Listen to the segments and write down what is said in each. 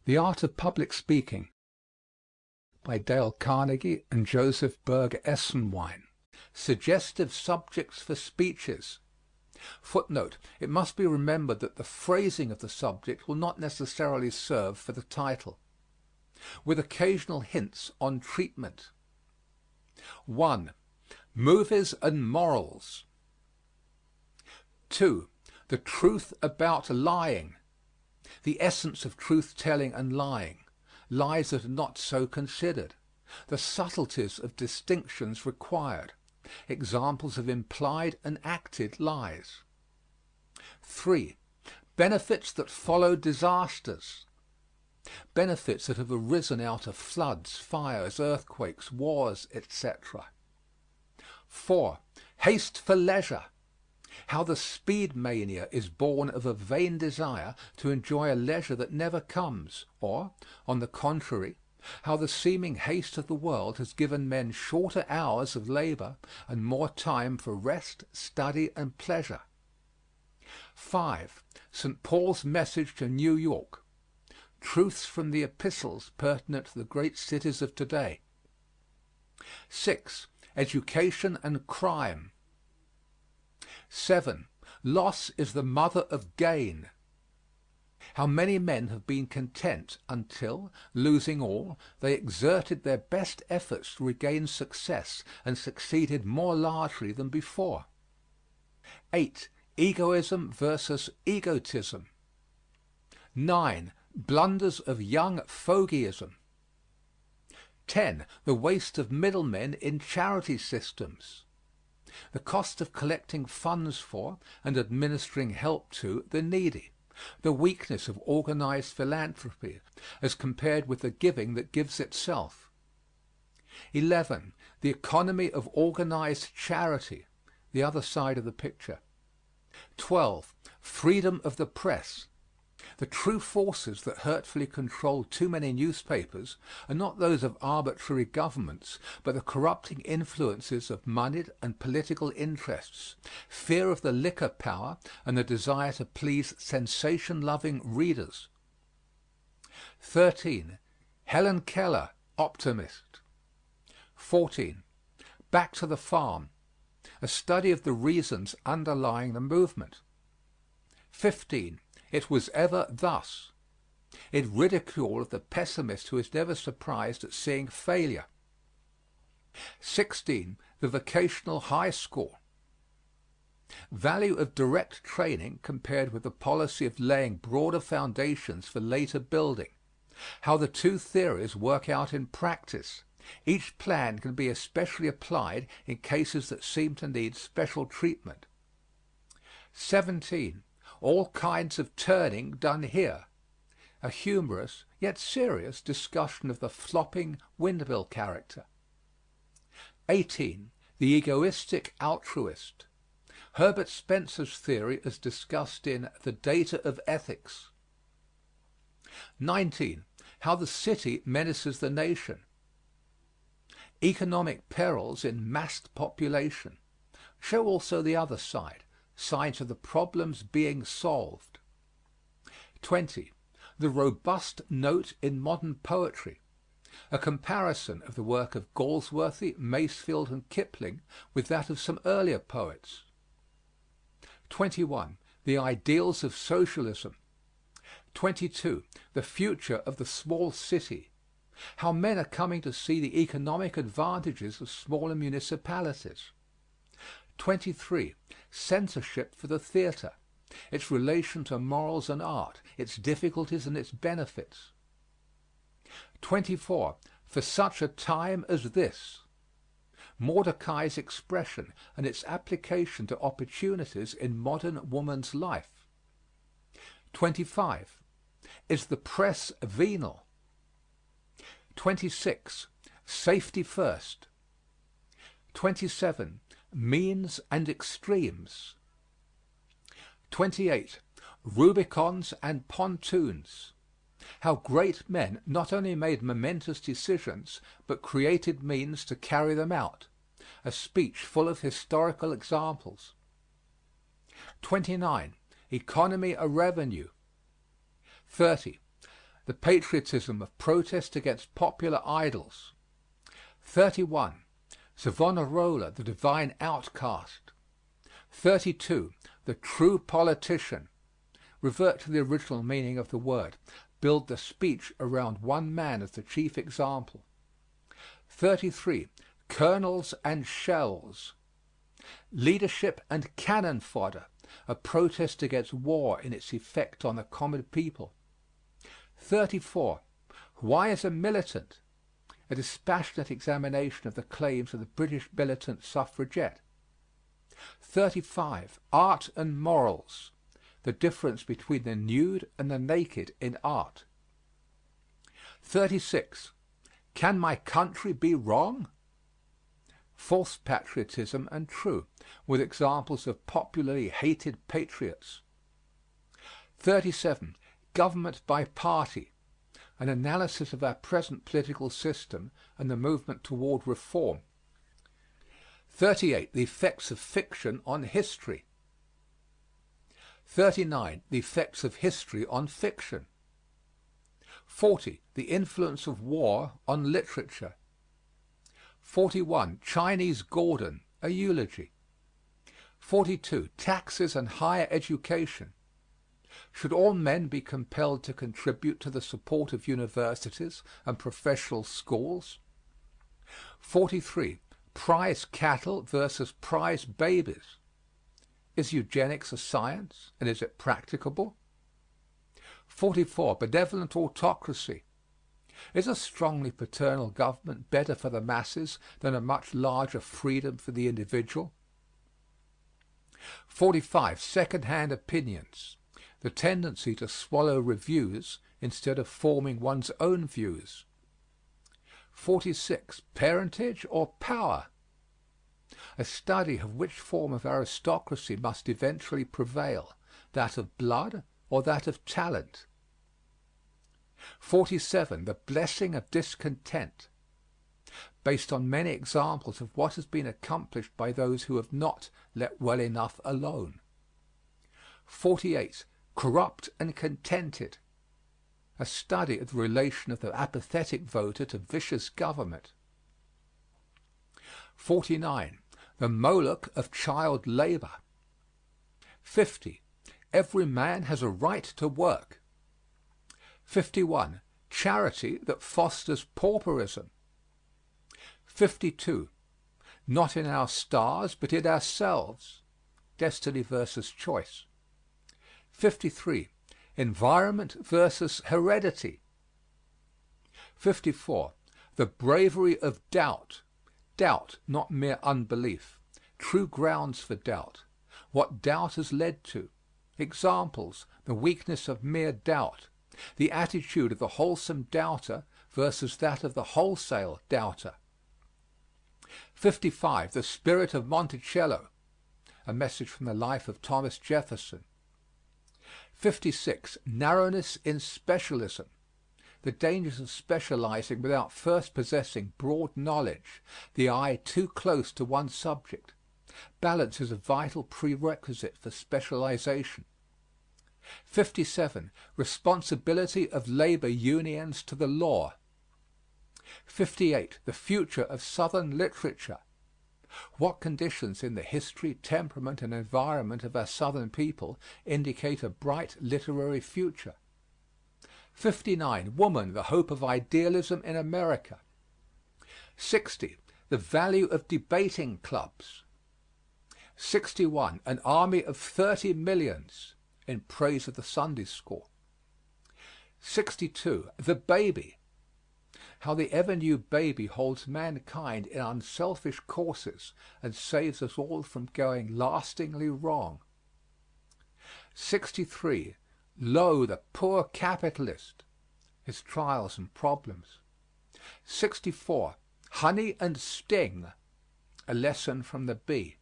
The Art of Public Speaking by Dale Carnegie and Joseph Berger Esenwein. Suggestive subjects for speeches. Footnote: it must be remembered that the phrasing of the subject will not necessarily serve for the title. With occasional hints on treatment. 1. Movies and morals. 2. The truth about lying. The essence of truth-telling and lying. Lies that are not so considered. The subtleties of distinctions required. Examples of implied and acted lies. 3. Benefits that follow disasters. Benefits that have arisen out of floods, fires, earthquakes, wars, etc. 4. Haste for leisure. How the speed mania is born of a vain desire to enjoy a leisure that never comes, or, on the contrary, how the seeming haste of the world has given men shorter hours of labor and more time for rest, study, and pleasure. 5. St. Paul's message to New York. Truths from the epistles pertinent to the great cities of today. 6. Education and crime. 7. Loss is the mother of gain. How many men have been content until, losing all, they exerted their best efforts to regain success and succeeded more largely than before. 8. Egoism versus egotism. 9. Blunders of young fogyism. 10. The waste of middlemen in charity systems. The cost of collecting funds for and administering help to the needy. The weakness of organized philanthropy as compared with the giving that gives itself. 11. The economy of organized charity. The other side of the picture. 12. Freedom of the press. The true forces that hurtfully control too many newspapers are not those of arbitrary governments, but the corrupting influences of moneyed and political interests, fear of the liquor power, and the desire to please sensation-loving readers. 13. Helen Keller, optimist. 14. Back to the Farm. A study of the reasons underlying the movement. 15. It was ever thus. In ridicule of the pessimist who is never surprised at seeing failure. 16. The vocational high school. Value of direct training compared with the policy of laying broader foundations for later building. How the two theories work out in practice. Each plan can be especially applied in cases that seem to need special treatment. 17. All kinds of turning done here. A humorous, yet serious, discussion of the flopping windmill character. 18. The egoistic altruist. Herbert Spencer's theory as discussed in The Data of Ethics. 19. How the city menaces the nation. Economic perils in massed population. Show also the other side. Signs of the problems being solved. 20. The robust note in modern poetry. A comparison of the work of Galsworthy, Masefield, and Kipling with that of some earlier poets. 21. The ideals of socialism. 22. The future of the small city. How men are coming to see the economic advantages of smaller municipalities. 23. Censorship for the theater. Its relation to morals and art, its difficulties and its benefits. 24. For such a time as this. Mordecai's expression and its application to opportunities in modern woman's life. 25. Is the press venal? 26. Safety first. 27. Means and extremes. 28. Rubicons and pontoons. How great men not only made momentous decisions, but created means to carry them out. A speech full of historical examples. 29. Economy of revenue. 30. The patriotism of protest against popular idols. 31. Savonarola, the divine outcast. 32. The true politician. Revert to the original meaning of the word. Build the speech around one man as the chief example. 33. Colonels and shells. Leadership and cannon fodder. A protest against war in its effect on the common people. 34. Why is a militant? A dispassionate examination of the claims of the British militant suffragette. 35. Art and morals. The difference between the nude and the naked in art. 36. Can my country be wrong? False patriotism and true, with examples of popularly hated patriots. 37. Government by party. An analysis of our present political system and the movement toward reform. 38. The effects of fiction on history. 39. The effects of history on fiction. 40. The influence of war on literature. 41. Chinese Gordon, a eulogy. 42. Taxes and higher education. Should all men be compelled to contribute to the support of universities and professional schools? 43. Prize cattle versus prize babies. Is eugenics a science, and is it practicable? 44. Benevolent autocracy. Is a strongly paternal government better for the masses than a much larger freedom for the individual? 45. Second-hand opinions. The tendency to swallow reviews instead of forming one's own views. 46. Parentage or power? A study of which form of aristocracy must eventually prevail, that of blood or that of talent. 47. The blessing of discontent. Based on many examples of what has been accomplished by those who have not let well enough alone. 48. Corrupt and contented. A study of the relation of the apathetic voter to vicious government. 49. The Moloch of child labor. 50. Every man has a right to work. 51. Charity that fosters pauperism. 52. Not in our stars, but in ourselves. Destiny versus choice. 53. Environment versus heredity. 54. The bravery of doubt. Doubt, not mere unbelief. True grounds for doubt. What doubt has led to. Examples: the weakness of mere doubt. The attitude of the wholesome doubter versus that of the wholesale doubter. 55. The spirit of Monticello. A message from the life of Thomas Jefferson. 56. Narrowness in specialism. The dangers of specializing without first possessing broad knowledge, the eye too close to one subject. Balance is a vital prerequisite for specialization. 57. Responsibility of labor unions to the law. 58. The future of Southern literature. What conditions in the history, temperament, and environment of our Southern people indicate a bright literary future? 59. Woman, the hope of idealism in America. 60. The value of debating clubs. 61. An army of 30 millions, in praise of the Sunday school. 62. The baby. How the ever-new baby holds mankind in unselfish courses and saves us all from going lastingly wrong. 63. Lo, the poor capitalist, his trials and problems. 64. Honey and sting, a lesson from the bee.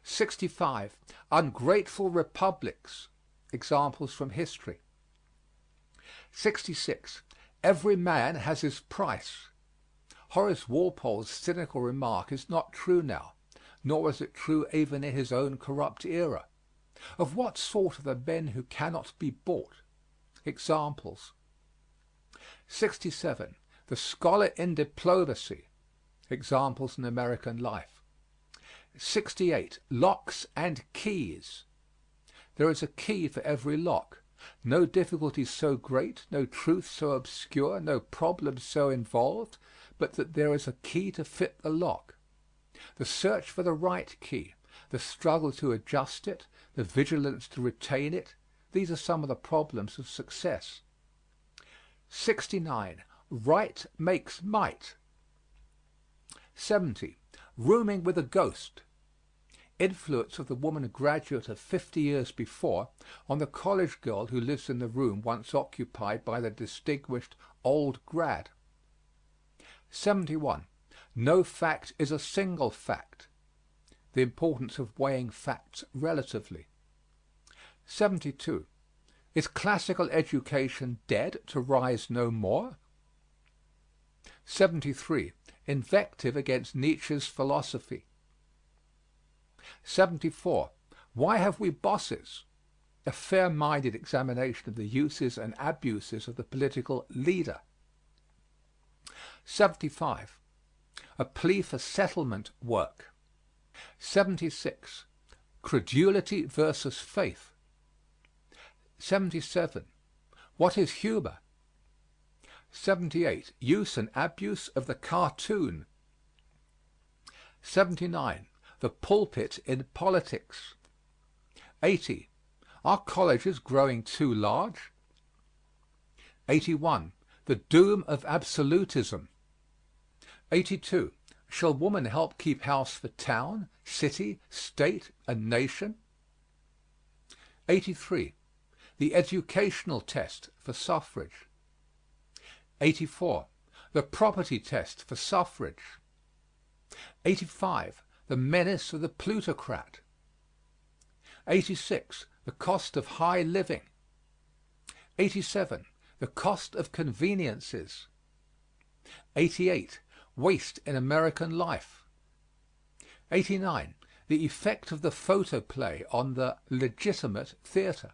65. Ungrateful republics, examples from history. 66. Every man has his price. Horace Walpole's cynical remark is not true now, nor was it true even in his own corrupt era. Of what sort are the men who cannot be bought? Examples: 67. The scholar in diplomacy. Examples in American life. 68. Locks and keys. There is a key for every lock. No difficulty so great, no truth so obscure, no problem so involved, but that there is a key to fit the lock. The search for the right key, the struggle to adjust it, the vigilance to retain it, these are some of the problems of success. 69. Right makes might. 70. Rooming with a ghost. Influence of the woman graduate of 50 years before on the college girl who lives in the room once occupied by the distinguished old grad. 71. No fact is a single fact. The importance of weighing facts relatively. 72. Is classical education dead to rise no more? 73. Invective against Nietzsche's philosophy. 74. Why have we bosses? A fair-minded examination of the uses and abuses of the political leader. 75. A plea for settlement work. 76. Credulity versus faith. 77. What is humor? 78. Use and abuse of the cartoon. 79. The pulpit in politics. 80. Are colleges growing too large? 81. The doom of absolutism. 82. Shall woman help keep house for town, city, state, and nation? 83. The educational test for suffrage. 84. The property test for suffrage. 85. The menace of the plutocrat. 86. The cost of high living. 87. The cost of conveniences. 88. Waste in American life. 89. The effect of the photoplay on the legitimate theater.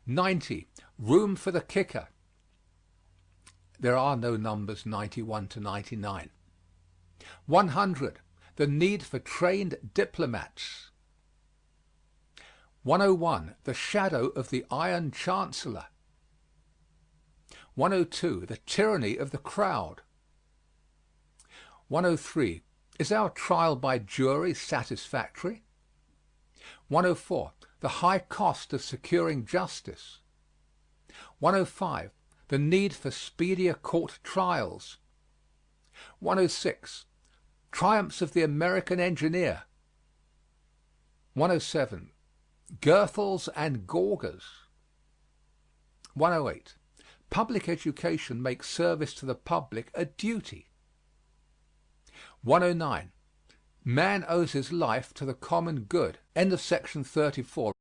90. Room for the kicker. There are no numbers 91 to 99. 100. The need for trained diplomats. 101. The shadow of the Iron Chancellor. 102. The tyranny of the crowd. 103. Is our trial by jury satisfactory? 104. The high cost of securing justice. 105. The need for speedier court trials. 106. Triumphs of the American engineer. 107. Girthels and gaugers. 108. Public education makes service to the public a duty. 109. Man owes his life to the common good. End of section 34.